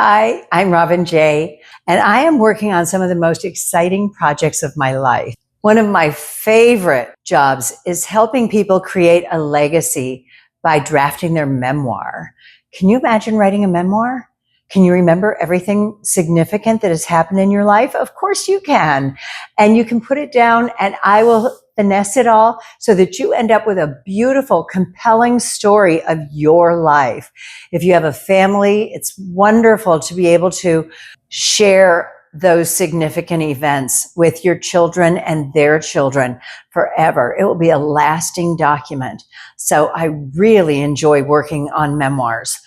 Hi, I'm RobinJay, and I am working on some of the most exciting projects of my life. One of my favorite jobs is helping people create a legacy by drafting their memoir. Can you imagine writing a memoir? Can you remember everything significant that has happened in your life? Of course you can. And you can put it down and I will finesse it all so that you end up with a beautiful, compelling story of your life. If you have a family, it's wonderful to be able to share those significant events with your children and their children forever. It will be a lasting document. So I really enjoy working on memoirs.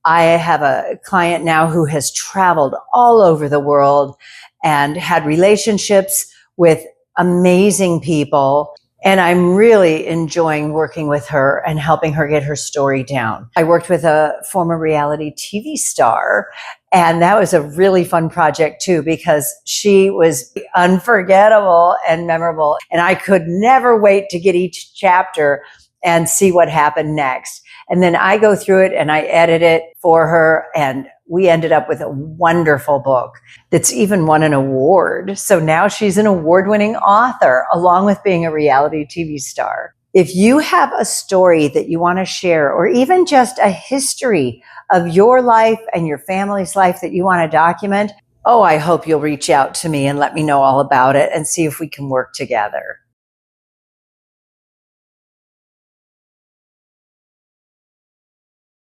I have a client now who has traveled all over the world and had relationships with amazing people. And I'm really enjoying working with her and helping her get her story down. I worked with a former reality TV star, and that was a really fun project too, because she was unforgettable and memorable. And I could never wait to get each chapter and see what happened next. And then I go through it and I edit it for her, and we ended up with a wonderful book that's even won an award. So now she's an award-winning author, along with being a reality TV star. If you have a story that you want to share, or even just a history of your life and your family's life that you want to document, I hope you'll reach out to me and let me know all about it and see if we can work together.